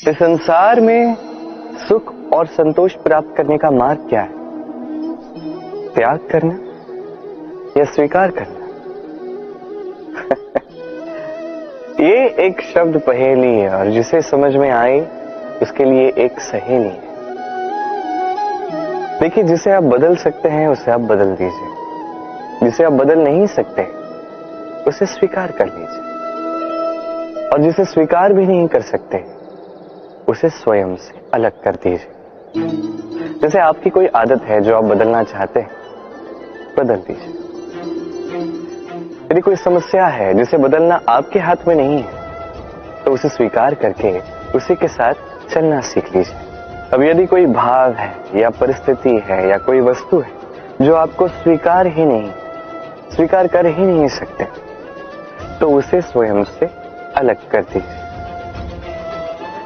इस संसार में सुख और संतोष प्राप्त करने का मार्ग क्या है? त्याग करना या स्वीकार करना? ये एक शब्द पहेली है और जिसे समझ में आए उसके लिए एक सहेली है। देखिए, जिसे आप बदल सकते हैं उसे आप बदल दीजिए, जिसे आप बदल नहीं सकते उसे स्वीकार कर लीजिए, और जिसे स्वीकार भी नहीं कर सकते उसे स्वयं से अलग कर दीजिए। जैसे आपकी कोई आदत है जो आप बदलना चाहते हैं, बदल दीजिए। यदि कोई समस्या है जिसे बदलना आपके हाथ में नहीं है, तो उसे स्वीकार करके उसी के साथ चलना सीख लीजिए। अब यदि कोई भाव है या परिस्थिति है या कोई वस्तु है जो आपको स्वीकार कर ही नहीं सकते, तो उसे स्वयं से अलग कर दीजिए।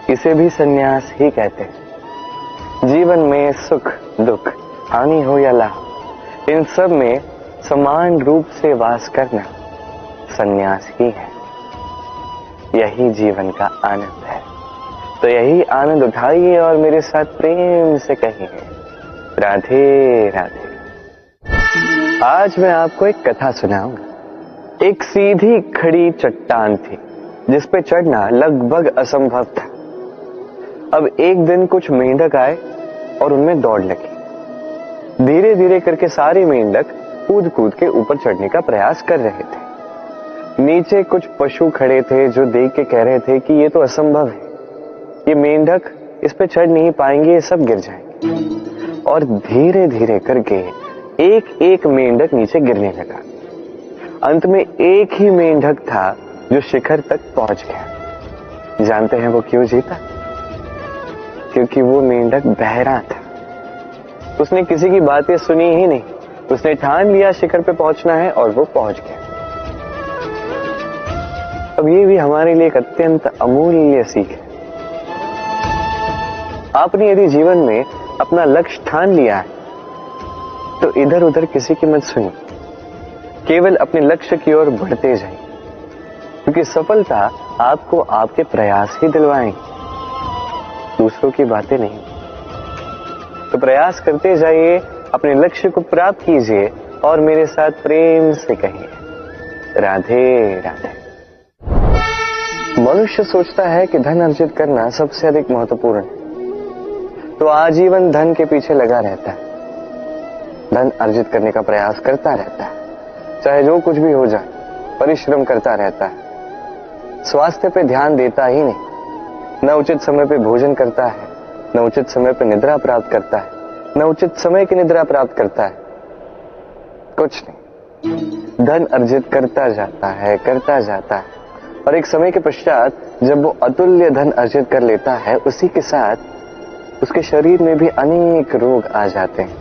इसे भी संन्यास ही कहते हैं। जीवन में सुख दुख, हानि हो या लाभ, इन सब में समान रूप से वास करना संन्यास ही है। यही जीवन का आनंद है। तो यही आनंद उठाइए और मेरे साथ प्रेम से कहिए, राधे राधे। आज मैं आपको एक कथा सुनाऊंगा। एक सीधी खड़ी चट्टान थी जिस पे चढ़ना लगभग असंभव था। अब एक दिन कुछ मेंढक आए और उनमें दौड़ लगी। धीरे धीरे करके सारे मेंढक कूद कूद के ऊपर चढ़ने का प्रयास कर रहे थे। नीचे कुछ पशु खड़े थे जो देख के कह रहे थे कि ये तो असंभव है, ये मेंढक इस पे चढ़ नहीं पाएंगे, ये सब गिर जाएंगे। और धीरे धीरे करके एक एक मेंढक नीचे गिरने लगा। अंत में एक ही मेंढक था जो शिखर तक पहुंच गया। जानते हैं वो क्यों जीता? क्योंकि वो मेंढक बहरा था। उसने किसी की बातें सुनी ही नहीं, उसने ठान लिया शिखर पे पहुंचना है और वो पहुंच गया। अब ये भी हमारे लिए एक अत्यंत अमूल्य सीख है। आपने यदि जीवन में अपना लक्ष्य ठान लिया है तो इधर उधर किसी की मत सुनिए, केवल अपने लक्ष्य की ओर बढ़ते जाइए, क्योंकि सफलता आपको आपके प्रयास ही दिलवाएंगे, दूसरों की बातें नहीं। तो प्रयास करते जाइए, अपने लक्ष्य को प्राप्त कीजिए और मेरे साथ प्रेम से कहिए, राधे राधे। मनुष्य सोचता है कि धन अर्जित करना सबसे अधिक महत्वपूर्ण है, तो आजीवन धन के पीछे लगा रहता है, धन अर्जित करने का प्रयास करता रहता है, चाहे जो कुछ भी हो जाए, परिश्रम करता रहता है, स्वास्थ्य पे ध्यान देता ही नहीं, न उचित समय पे भोजन करता है, न उचित समय पे निद्रा प्राप्त करता है, न उचित समय की निद्रा प्राप्त करता है, कुछ नहीं, धन अर्जित करता जाता है, और एक समय के पश्चात जब वो अतुल्य धन अर्जित कर लेता है, उसी के साथ उसके शरीर में भी अनेक रोग आ जाते हैं।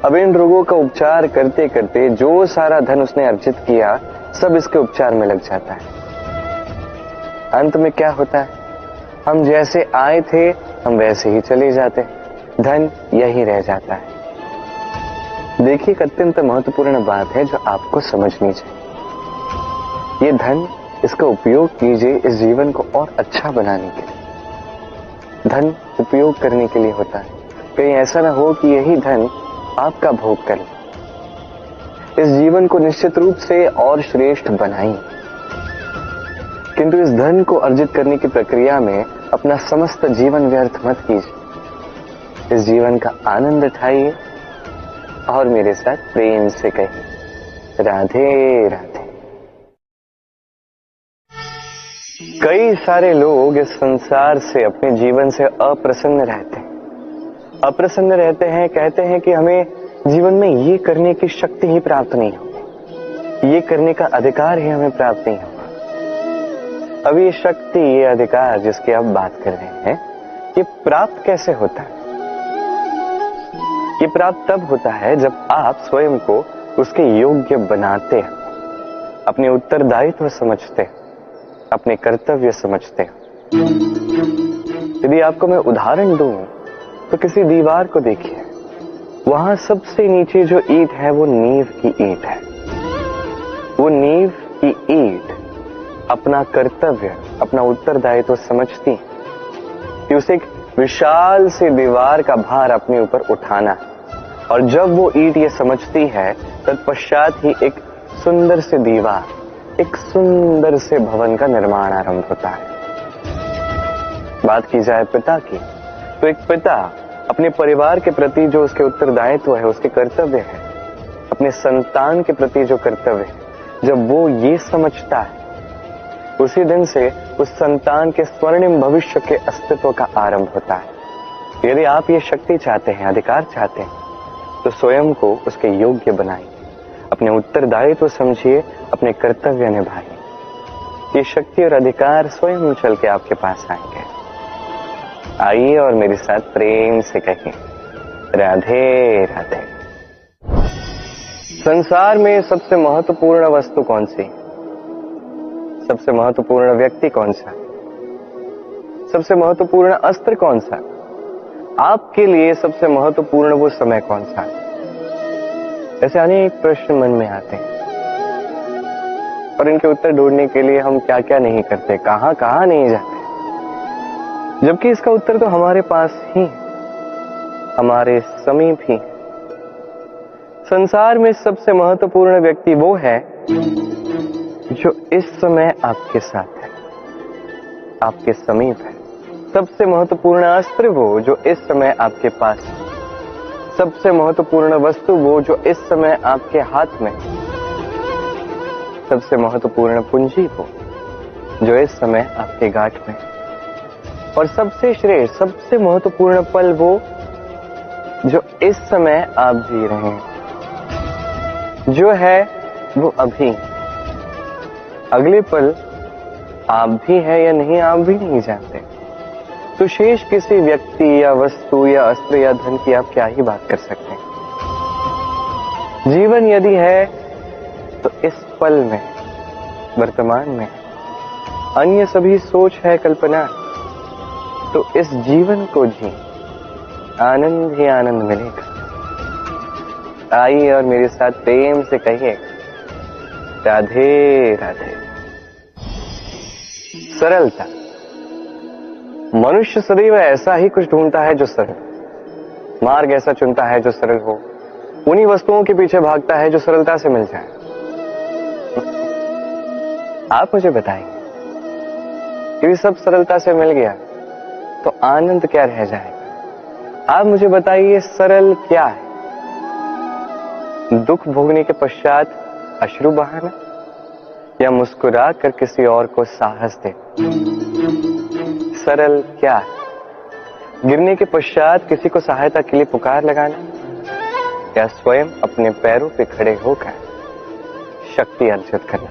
अब इन रोगों का उपचार करते करते जो सारा धन उसने अर्जित किया सब इसके उपचार में लग जाता है। अंत में क्या होता है? हम जैसे आए थे हम वैसे ही चले जाते हैं, धन यही रह जाता है। देखिए, एक अत्यंत महत्वपूर्ण बात है जो आपको समझनी चाहिए। ये धन, इसका उपयोग कीजिए इस जीवन को और अच्छा बनाने के लिए। धन उपयोग करने के लिए होता है, कहीं ऐसा ना हो कि यही धन आपका भोग करे। इस जीवन को निश्चित रूप से और श्रेष्ठ बनाइए, किंतु इस धन को अर्जित करने की प्रक्रिया में अपना समस्त जीवन व्यर्थ मत कीजिए। इस जीवन का आनंद उठाइए और मेरे साथ प्रेम से कहिए, राधे राधे। कई सारे लोग इस संसार से, अपने जीवन से अप्रसन्न रहते हैं, कहते हैं कि हमें जीवन में ये करने की शक्ति ही प्राप्त नहीं होगी, ये करने का अधिकार ही हमें प्राप्त नहीं होगा। अब ये शक्ति, ये अधिकार जिसकी आप बात कर रहे हैं, ये प्राप्त कैसे होता है? ये प्राप्त तब होता है जब आप स्वयं को उसके योग्य बनाते हैं, अपने उत्तरदायित्व समझते हैं, अपने कर्तव्य समझते हैं। यदि आपको मैं उदाहरण दूं तो किसी दीवार को देखिए, वहां सबसे नीचे जो ईंट है वो नींव की ईंट है। वो नींव की ईंट अपना कर्तव्य, अपना उत्तरदायित्व समझती है कि उसे एक विशाल सी दीवार का भार अपने ऊपर उठाना है। और जब वो ईंट ये समझती है, तत्पश्चात ही एक सुंदर सी दीवार, एक सुंदर से भवन का निर्माण आरंभ होता है। बात की जाए पिता की, तो एक पिता अपने परिवार के प्रति जो उसके उत्तरदायित्व है, उसके कर्तव्य है, अपने संतान के प्रति जो कर्तव्य है, जब वो ये समझता है, उसी दिन से उस संतान के स्वर्णिम भविष्य के अस्तित्व का आरंभ होता है। यदि आप ये शक्ति चाहते हैं, अधिकार चाहते हैं, तो स्वयं को उसके योग्य बनाइए, अपने उत्तरदायित्व समझिए, अपने कर्तव्य निभाइए। ये शक्ति और अधिकार स्वयं चल के आपके पास आएंगे। आइए और मेरे साथ प्रेम से कहिए, राधे राधे। संसार में सबसे महत्वपूर्ण वस्तु कौन सी? सबसे महत्वपूर्ण व्यक्ति कौन सा? सबसे महत्वपूर्ण अस्त्र कौन सा? आपके लिए सबसे महत्वपूर्ण वो समय कौन सा? ऐसे अनेक प्रश्न मन में आते हैं और इनके उत्तर ढूंढने के लिए हम क्या क्या नहीं करते, कहां कहां नहीं जाते, जबकि इसका उत्तर तो हमारे पास ही, हमारे समीप ही। संसार में सबसे महत्वपूर्ण व्यक्ति वो है जो इस समय आपके साथ है, आपके समीप है। सबसे महत्वपूर्ण अस्त्र वो जो इस समय आपके पास है। सबसे महत्वपूर्ण वस्तु वो जो इस समय आपके हाथ में। सबसे महत्वपूर्ण पूंजी वो जो इस समय आपके गांठ में। और सबसे श्रेष्ठ, सबसे महत्वपूर्ण पल वो जो इस समय आप जी रहे हैं, जो है वो अभी। अगले पल आप भी है या नहीं, आप भी नहीं जानते। तो शेष किसी व्यक्ति या वस्तु या अस्त्र या धन की आप क्या ही बात कर सकते हैं। जीवन यदि है तो इस पल में, वर्तमान में। अन्य सभी सोच है, कल्पना। तो इस जीवन को जी, आनंद ही आनंद मिलेगा। आइए और मेरे साथ प्रेम से कहिए, राधे राधे। सरलता। मनुष्य सदैव ऐसा ही कुछ ढूंढता है जो सरल, मार्ग ऐसा चुनता है जो सरल हो, उन्हीं वस्तुओं के पीछे भागता है जो सरलता से मिल जाए। आप मुझे बताइए, यदि सब सरलता से मिल गया तो आनंद क्या रह जाएगा? आप मुझे बताइए, सरल क्या है? दुख भोगने के पश्चात अश्रु बहाना, या मुस्कुरा कर किसी और को साहस दे? सरल क्या है? गिरने के पश्चात किसी को सहायता के लिए पुकार लगाना, या स्वयं अपने पैरों पे खड़े होकर शक्ति अर्जित करना?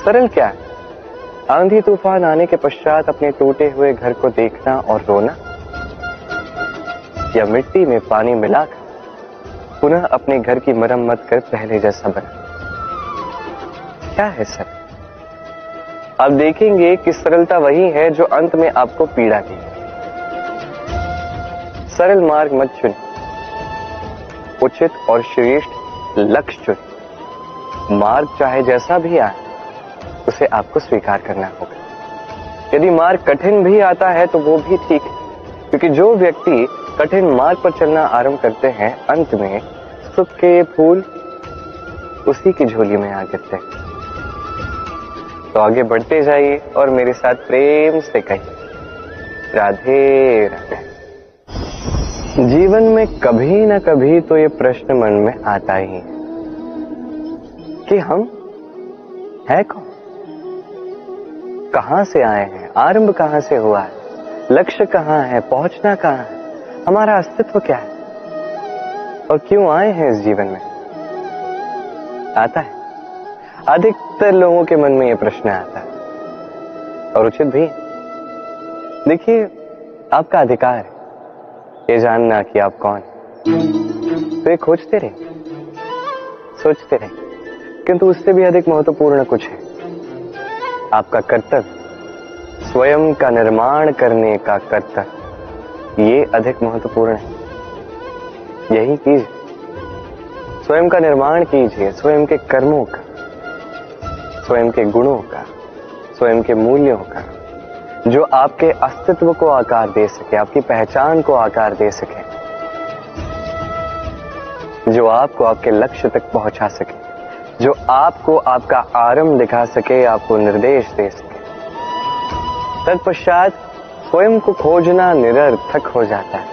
सरल क्या है? आंधी तूफान आने के पश्चात अपने टूटे हुए घर को देखना और रोना, या मिट्टी में पानी मिलाकर पुनः अपने घर की मरम्मत कर पहले जैसा बना? क्या है सरल? आप देखेंगे कि सरलता वही है जो अंत में आपको पीड़ा देगी। सरल मार्ग मत चुनिए, उचित और श्रेष्ठ लक्ष्य चुनिए। मार्ग चाहे जैसा भी आए, उसे आपको स्वीकार करना होगा। यदि मार्ग कठिन भी आता है तो वो भी ठीक है, क्योंकि जो व्यक्ति कठिन मार्ग पर चलना आरंभ करते हैं, अंत में सुख के फूल उसी की झोली में आ गिरते हैं। तो आगे बढ़ते जाइए और मेरे साथ प्रेम से कहिए, राधे राधे। जीवन में कभी ना कभी तो ये प्रश्न मन में आता ही है कि हम है कौन, कहां से आए हैं, आरंभ कहां से हुआ है, लक्ष्य कहां है, पहुंचना कहां है, हमारा अस्तित्व क्या है, और क्यों आए हैं इस जीवन में? आता है। अधिकतर लोगों के मन में यह प्रश्न आता है, और उचित भी। देखिए, आपका अधिकार है ये जानना कि आप कौन हैं। तो ये खोजते रहे, सोचते रहे, किंतु उससे भी अधिक महत्वपूर्ण कुछ है। आपका कर्तव्य, स्वयं का निर्माण करने का कर्तव्य, ये अधिक महत्वपूर्ण है। यही कीजिए, स्वयं का निर्माण कीजिए, स्वयं के कर्मों का, स्वयं के गुणों का, स्वयं के मूल्यों का, जो आपके अस्तित्व को आकार दे सके, आपकी पहचान को आकार दे सके, जो आपको आपके लक्ष्य तक पहुंचा सके, जो आपको आपका आरंभ दिखा सके, आपको निर्देश दे सके। तत्पश्चात स्वयं को खोजना निरर्थक हो जाता है,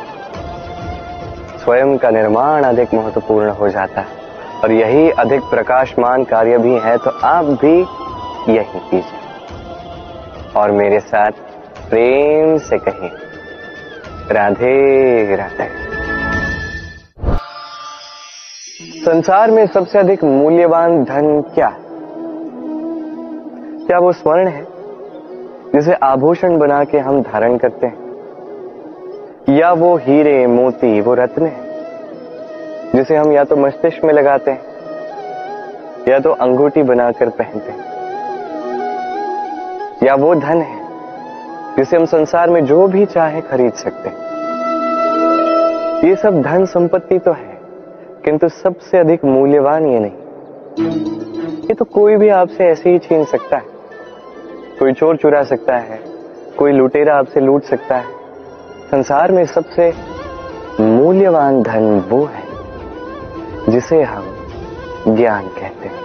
स्वयं का निर्माण अधिक महत्वपूर्ण हो जाता है, और यही अधिक प्रकाशमान कार्य भी है। तो आप भी यही कीजिए और मेरे साथ प्रेम से कहिए, राधे राधे। संसार में सबसे अधिक मूल्यवान धन क्या है? क्या वो स्वर्ण है जिसे आभूषण बना के हम धारण करते हैं, या वो हीरे मोती, वो रत्न है जिसे हम या तो मस्तिष्क में लगाते हैं या तो अंगूठी बनाकर पहनते हैं, या वो धन है जिसे हम संसार में जो भी चाहे खरीद सकते हैं? ये सब धन संपत्ति तो है, किंतु सबसे अधिक मूल्यवान ये नहीं। ये तो कोई भी आपसे ऐसे ही छीन सकता है, कोई चोर चुरा सकता है, कोई लुटेरा आपसे लूट सकता है। संसार में सबसे मूल्यवान धन वो है जिसे हम ज्ञान कहते हैं,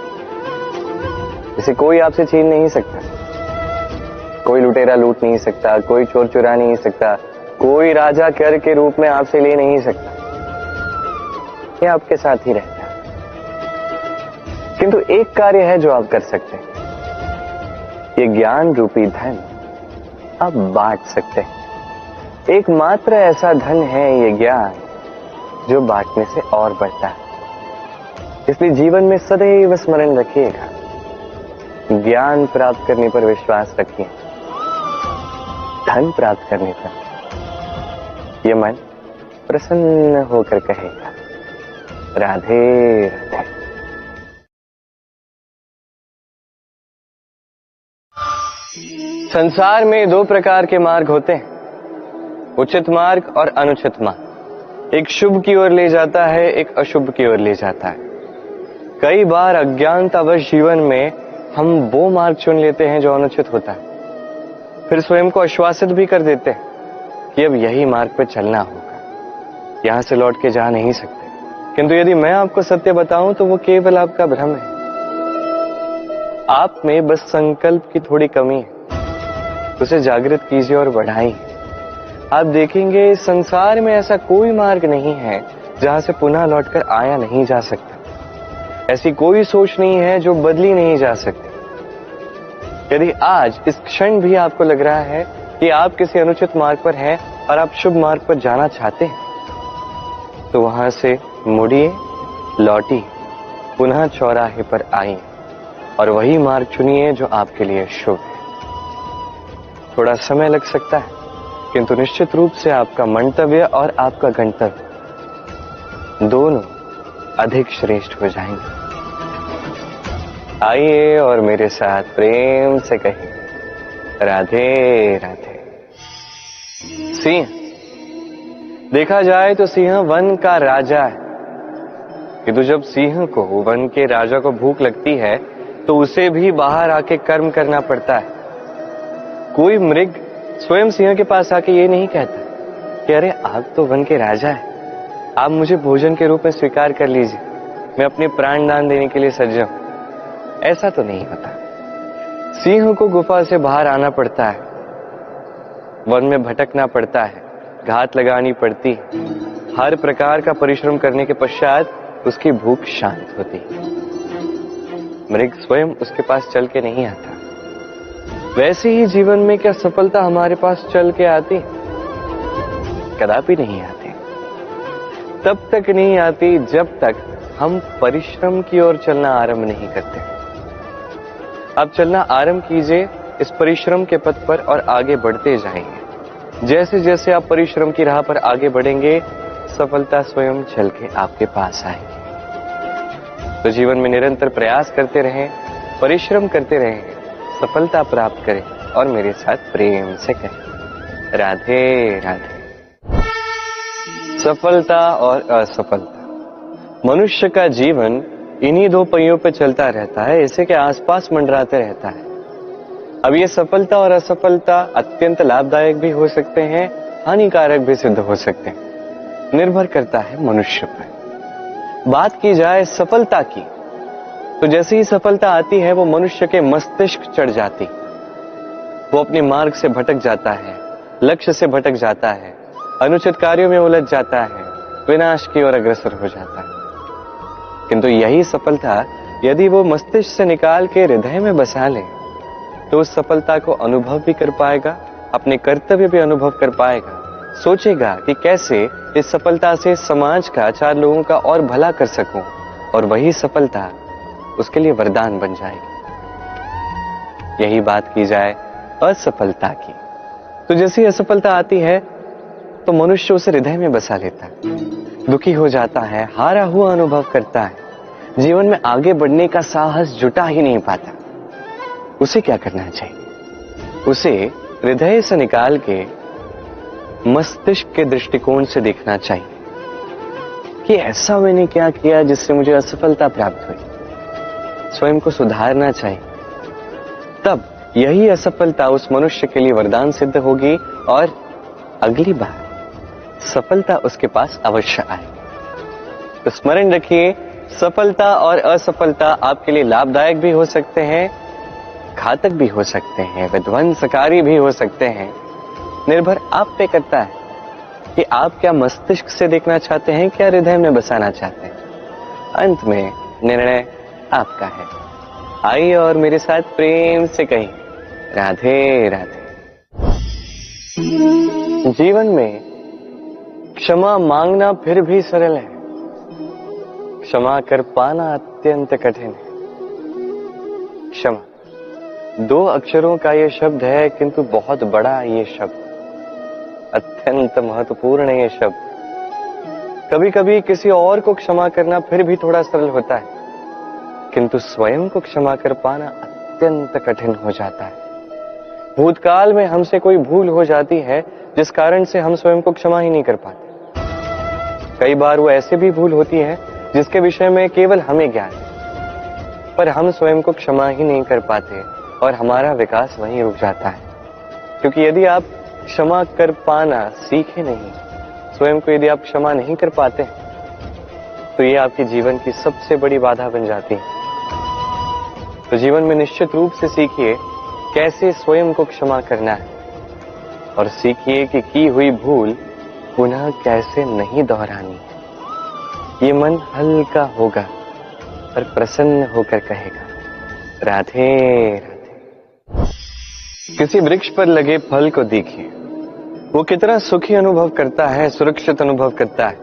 जिसे कोई आपसे छीन नहीं सकता, कोई लुटेरा लूट नहीं सकता, कोई चोर चुरा नहीं सकता, कोई राजा कर के रूप में आपसे ले नहीं सकता। ये आपके साथ ही रहता है। किंतु एक कार्य है जो आप कर सकते हैं, ये ज्ञान रूपी धन आप बांट सकते हैं। एकमात्र ऐसा धन है ये ज्ञान जो बांटने से और बढ़ता है। इसलिए जीवन में सदैव स्मरण रखिएगा, ज्ञान प्राप्त करने पर विश्वास रखिए, धन प्राप्त करने पर यह मन प्रसन्न होकर कहेगा, राधे राधे। संसार में दो प्रकार के मार्ग होते हैं, उचित मार्ग और अनुचित मार्ग। एक शुभ की ओर ले जाता है, एक अशुभ की ओर ले जाता है। कई बार अज्ञानतावश जीवन में हम वो मार्ग चुन लेते हैं जो अनुचित होता है, फिर स्वयं को आश्वासित भी कर देते हैं कि अब यही मार्ग पर चलना होगा, यहां से लौट के जा नहीं सकते। किंतु यदि मैं आपको सत्य बताऊं तो वो केवल आपका भ्रम है। आप में बस संकल्प की थोड़ी कमी है, उसे जागृत कीजिए और बढ़ाइए। आप देखेंगे संसार में ऐसा कोई मार्ग नहीं है जहां से पुनः लौटकर आया नहीं जा सकता। ऐसी कोई सोच नहीं है जो बदली नहीं जा सकती। यदि आज इस क्षण भी आपको लग रहा है कि आप किसी अनुचित मार्ग पर हैं और आप शुभ मार्ग पर जाना चाहते हैं, तो वहां से मुड़िए, लौटिए, पुनः चौराहे पर आइए और वही मार्ग चुनिए जो आपके लिए शुभ है। थोड़ा समय लग सकता है, किंतु निश्चित रूप से आपका मंतव्य और आपका गंतव्य दोनों अधिक श्रेष्ठ हो जाएंगे। आइए और मेरे साथ प्रेम से कहिए, राधे राधे। सिंह, देखा जाए तो सिंह वन का राजा है, किंतु जब सिंह को वन के राजा को भूख लगती है तो उसे भी बाहर आके कर्म करना पड़ता है। कोई मृग स्वयं सिंह के पास आके ये नहीं कहता कि अरे आप तो वन के राजा हैं, आप मुझे भोजन के रूप में स्वीकार कर लीजिए, मैं अपने प्राण दान देने के लिए सज्जन हूं। ऐसा तो नहीं होता। सिंह को गुफा से बाहर आना पड़ता है, वन में भटकना पड़ता है, घात लगानी पड़ती है, हर प्रकार का परिश्रम करने के पश्चात उसकी भूख शांत होती है। मृग स्वयं उसके पास चल के नहीं आता। वैसे ही जीवन में क्या सफलता हमारे पास चल के आती? कदापि नहीं आती। तब तक नहीं आती जब तक हम परिश्रम की ओर चलना आरंभ नहीं करते। अब चलना आरंभ कीजिए इस परिश्रम के पथ पर और आगे बढ़ते जाएंगे। जैसे जैसे आप परिश्रम की राह पर आगे बढ़ेंगे, सफलता स्वयं चल के आपके पास आएगी। तो जीवन में निरंतर प्रयास करते रहें, परिश्रम करते रहें, सफलता प्राप्त करें और मेरे साथ प्रेम से कहें, राधे राधे। सफलता और असफलता, मनुष्य का जीवन इन्हीं दो पहियों पर चलता रहता है, इसी के आसपास मंडराते रहता है। अब ये सफलता और असफलता अत्यंत लाभदायक भी हो सकते हैं, हानिकारक भी सिद्ध हो सकते हैं, निर्भर करता है मनुष्य पर। बात की जाए सफलता की, तो जैसे ही सफलता आती है वो मनुष्य के मस्तिष्क चढ़ जाती, वो अपने मार्ग से भटक जाता है, लक्ष्य से भटक जाता है, अनुचित कार्यों में उलझ जाता है, विनाश की ओर अग्रसर हो जाता है। किंतु यही सफलता यदि वो मस्तिष्क से निकाल के हृदय में बसा ले, तो उस सफलता को अनुभव भी कर पाएगा, अपने कर्तव्य भी अनुभव कर पाएगा, सोचेगा कि कैसे इस सफलता से समाज का, 4 लोगों का और भला कर सकूं, और वही सफलता उसके लिए वरदान बन जाएगी। यही बात की जाए असफलता की, तो जैसी असफलता आती है तो मनुष्य उसे हृदय में बसा लेता है, दुखी हो जाता है, हारा हुआ अनुभव करता है, जीवन में आगे बढ़ने का साहस जुटा ही नहीं पाता। उसे क्या करना चाहिए? उसे हृदय से निकाल के मस्तिष्क के दृष्टिकोण से देखना चाहिए कि ऐसा मैंने क्या किया जिससे मुझे असफलता प्राप्त हुई। स्वयं को सुधारना चाहिए, तब यही असफलता उस मनुष्य के लिए वरदान सिद्ध होगी और अगली बार सफलता उसके पास अवश्य आएगी। तो स्मरण रखिए, सफलता और असफलता आपके लिए लाभदायक भी हो सकते हैं, घातक भी हो सकते हैं, विध्वंसकारी भी हो सकते हैं। निर्भर आप पे करता है कि आप क्या मस्तिष्क से देखना चाहते हैं, क्या हृदय में बसाना चाहते हैं। अंत में निर्णय आपका है। आइए और मेरे साथ प्रेम से कहिए, राधे राधे। जीवन में क्षमा मांगना फिर भी सरल है, क्षमा कर पाना अत्यंत कठिन है। क्षमा 2 अक्षरों का ये शब्द है, किंतु बहुत बड़ा ये शब्द, अत्यंत महत्वपूर्ण है ये शब्द। कभी कभी किसी और को क्षमा करना फिर भी थोड़ा सरल होता है, किंतु स्वयं को क्षमा कर पाना अत्यंत कठिन हो जाता है। भूतकाल में हमसे कोई भूल हो जाती है जिस कारण से हम स्वयं को क्षमा ही नहीं कर पाते। कई बार वो ऐसे भी भूल होती है जिसके विषय में केवल हमें ज्ञान है, पर हम स्वयं को क्षमा ही नहीं कर पाते और हमारा विकास वहीं रुक जाता है। क्योंकि यदि आप क्षमा कर पाना सीखे नहीं, स्वयं को यदि आप क्षमा नहीं कर पाते, तो ये आपके जीवन की सबसे बड़ी बाधा बन जाती है। तो जीवन में निश्चित रूप से सीखिए कैसे स्वयं को क्षमा करना है, और सीखिए कि की हुई भूल पुनः कैसे नहीं दोहरानी है। ये मन हल्का होगा और प्रसन्न होकर कहेगा, राधे राधे। किसी वृक्ष पर लगे फल को देखिए, वो कितना सुखी अनुभव करता है, सुरक्षित अनुभव करता है।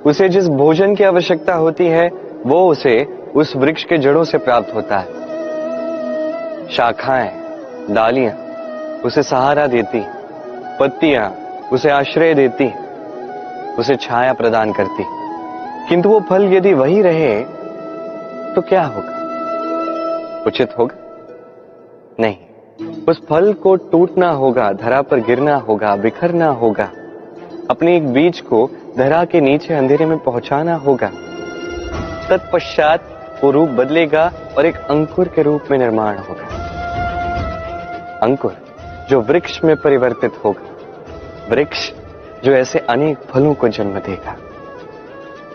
उसे जिस भोजन की आवश्यकता होती है वो उसे उस वृक्ष के जड़ों से प्राप्त होता है। शाखाएं, डालियां उसे सहारा देती, पत्तियां उसे आश्रय देती, उसे छाया प्रदान करती। किंतु वो फल यदि वही रहे तो क्या होगा? उचित होगा? नहीं, उस फल को टूटना होगा, धरा पर गिरना होगा, बिखरना होगा, अपने एक बीज को धरा के नीचे अंधेरे में पहुंचाना होगा। तत्पश्चात वो रूप बदलेगा और एक अंकुर के रूप में निर्माण होगा। अंकुर जो वृक्ष में परिवर्तित होगा, वृक्ष जो ऐसे अनेक फलों को जन्म देगा।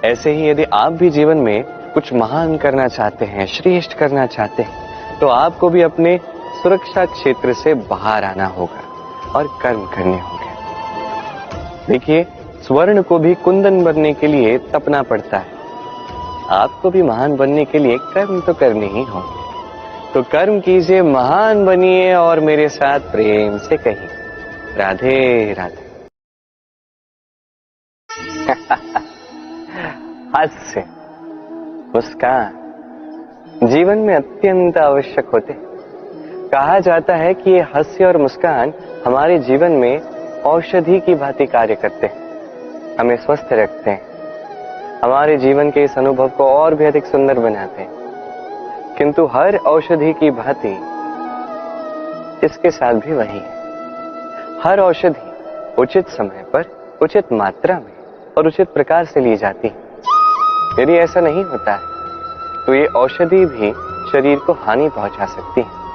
ऐसे ही यदि आप भी जीवन में कुछ महान करना चाहते हैं, श्रेष्ठ करना चाहते हैं, तो आपको भी अपने सुरक्षा क्षेत्र से बाहर आना होगा और कर्म करने होंगे। देखिए, स्वर्ण को भी कुंदन बनने के लिए तपना पड़ता है। आपको भी महान बनने के लिए कर्म तो करने ही होंगे। तो कर्म कीजिए, महान बनिए और मेरे साथ प्रेम से कहिए, राधे राधे। हास्य, मुस्कान जीवन में अत्यंत आवश्यक होते हैं। कहा जाता है कि ये हास्य और मुस्कान हमारे जीवन में औषधि की भांति कार्य करते हैं, हमें स्वस्थ रखते हैं, हमारे जीवन के इस अनुभव को और भी अधिक सुंदर बनाते हैं। किंतु हर औषधि की भांति इसके साथ भी वही है। हर औषधि उचित समय पर, उचित मात्रा में और उचित प्रकार से ली जाती है। यदि ऐसा नहीं होता है तो ये औषधि भी शरीर को हानि पहुंचा सकती है।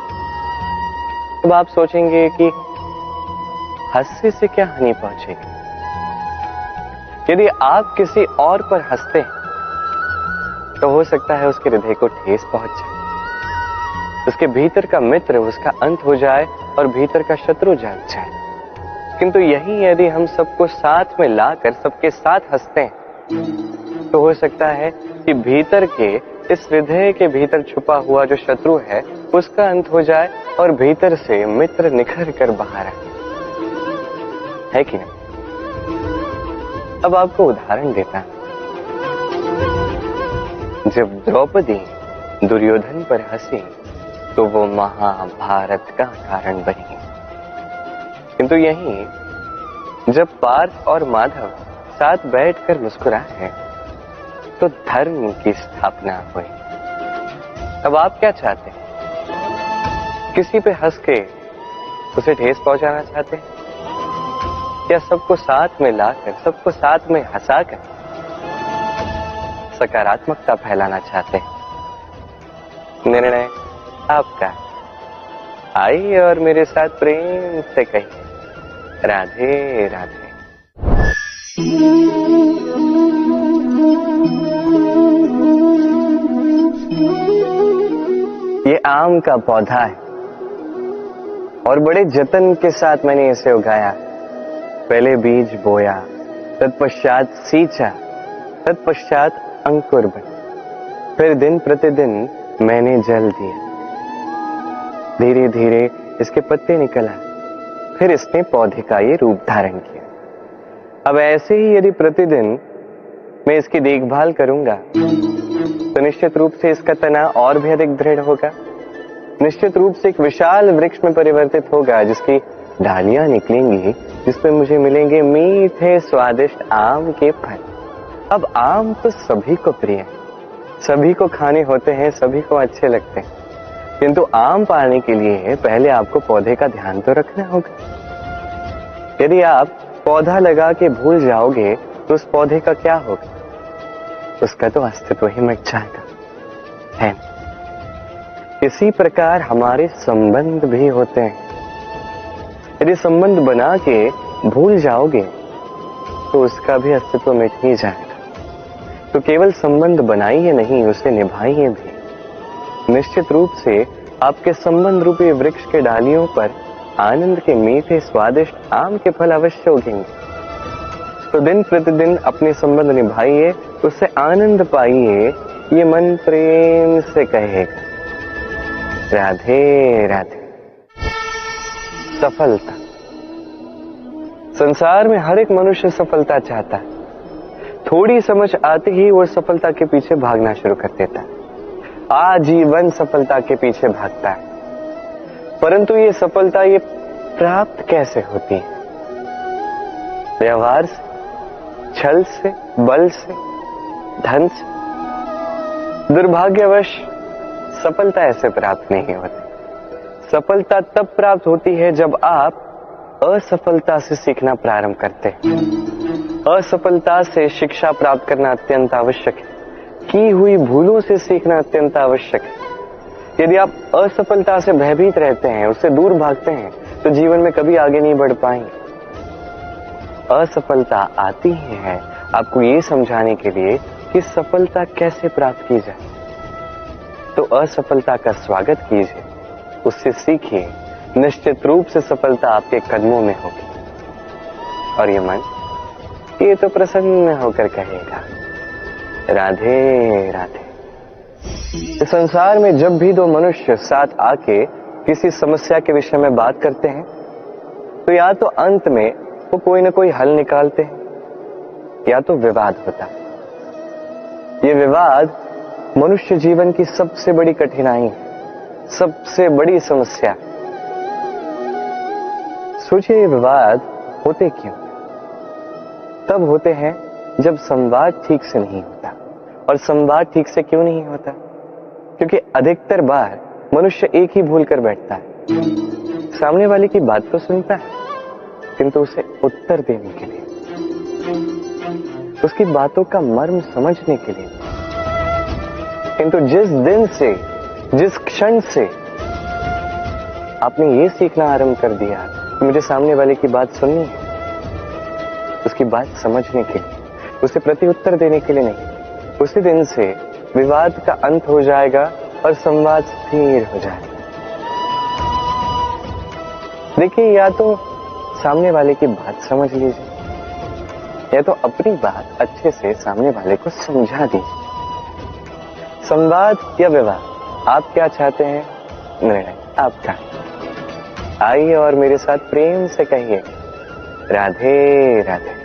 तब आप सोचेंगे कि हंसने से क्या हानि पहुंचेगी। यदि आप किसी और पर हंसते हैं तो हो सकता है उसके हृदय को ठेस पहुंच जाए, उसके भीतर का मित्र उसका अंत हो जाए और भीतर का शत्रु जाग जाए। किंतु यही यदि हम सबको साथ में लाकर सबके साथ हंसते हैं तो हो सकता है कि भीतर के इस हृदय के भीतर छुपा हुआ जो शत्रु है उसका अंत हो जाए और भीतर से मित्र निखर कर बाहर आए, है कि नहीं। अब आपको उदाहरण देता हूं। जब द्रौपदी दुर्योधन पर हंसी तो वो महाभारत का कारण बनी, किंतु यहीं जब पार्थ और माधव साथ बैठकर मुस्कुराए तो धर्म की स्थापना हुई। अब आप क्या चाहते हैं? किसी पे हंस के उसे ठेस पहुंचाना चाहते हैं या सबको साथ में लाकर सबको साथ में हंसाकर सकारात्मकता फैलाना चाहते हैं? निर्णय आपका। आइए और मेरे साथ प्रेम से कहिए राधे राधे। ये आम का पौधा है और बड़े जतन के साथ मैंने इसे उगाया। पहले बीज बोया, तत्पश्चात सींचा, तत्पश्चात अंकुर बना, फिर दिन प्रतिदिन मैंने जल दिया। धीरे धीरे इसके पत्ते निकल आए, फिर इसने पौधे का ये रूप धारण किया। अब ऐसे ही यदि प्रतिदिन मैं इसकी देखभाल करूंगा तो निश्चित रूप से इसका तना और भी अधिक दृढ़ होगा, निश्चित रूप से एक विशाल वृक्ष में परिवर्तित होगा जिसकी डालियां निकलेंगी, जिसमें मुझे मिलेंगे मीठे स्वादिष्ट आम के फल। अब आम तो सभी को प्रिय है, सभी को खाने होते हैं, सभी को अच्छे लगते हैं, किंतु आम पाने के लिए पहले आपको पौधे का ध्यान तो रखना होगा। यदि आप पौधा लगा के भूल जाओगे तो उस पौधे का क्या होगा? उसका तो अस्तित्व ही मिट जाएगा, है। इसी प्रकार हमारे संबंध भी होते हैं। यदि संबंध बना के भूल जाओगे तो उसका भी अस्तित्व मिट ही जाएगा। तो केवल संबंध बनाइए नहीं, उसे निभाइए भी। निश्चित रूप से आपके संबंध रूपी वृक्ष के डालियों पर आनंद के मीठे स्वादिष्ट आम के फल अवश्य उगेंगे। तो दिन प्रतिदिन अपने संबंध निभाइए, उससे आनंद पाइए, ये मन प्रेम से कहेगा राधे राधे। सफलता। संसार में हर एक मनुष्य सफलता चाहता है। थोड़ी समझ आते ही वो सफलता के पीछे भागना शुरू कर देता है, आजीवन सफलता के पीछे भागता है। परंतु ये सफलता ये प्राप्त कैसे होती है? व्यवहार से, छल से, बल से, धन से? दुर्भाग्यवश सफलता ऐसे प्राप्त नहीं होती। सफलता तब प्राप्त होती है जब आप असफलता से सीखना प्रारंभ करते हैं। असफलता से शिक्षा प्राप्त करना अत्यंत आवश्यक है। की हुई भूलों से सीखना अत्यंत आवश्यक है। यदि आप असफलता से भयभीत रहते हैं, उससे दूर भागते हैं, तो जीवन में कभी आगे नहीं बढ़ पाएंगे। असफलता आती है आपको ये समझाने के लिए कि सफलता कैसे प्राप्त की जाए। तो असफलता का स्वागत कीजिए, उससे सीखिए, निश्चित रूप से सफलता आपके कदमों में होगी। और ये मन ये तो प्रसन्न होकर कहेगा राधे राधे। इस संसार में जब भी दो मनुष्य साथ आके किसी समस्या के विषय में बात करते हैं तो या तो अंत में वो कोई ना कोई हल निकालते हैं या तो विवाद होता है। ये विवाद मनुष्य जीवन की सबसे बड़ी कठिनाई है, सबसे बड़ी समस्या। सोचिए ये विवाद होते क्यों? तब होते हैं जब संवाद ठीक से नहीं होता। और संवाद ठीक से क्यों नहीं होता? क्योंकि अधिकतर बार मनुष्य एक ही भूल कर बैठता है। सामने वाले की बात तो सुनता है किंतु उसे उत्तर देने के लिए, उसकी बातों का मर्म समझने के लिए। किंतु जिस दिन से, जिस क्षण से आपने ये सीखना आरंभ कर दिया कि मुझे सामने वाले की बात सुननी है, उसकी बात समझने के लिए, उसे प्रत्युत्तर देने के लिए नहीं, उसी दिन से विवाद का अंत हो जाएगा और संवाद स्थिर हो जाएगा। देखिए, या तो सामने वाले की बात समझ लीजिए या तो अपनी बात अच्छे से सामने वाले को समझा दीजिए। संवाद या विवाद, आप क्या चाहते हैं, निर्णय आपका। आइए और मेरे साथ प्रेम से कहिए, राधे राधे।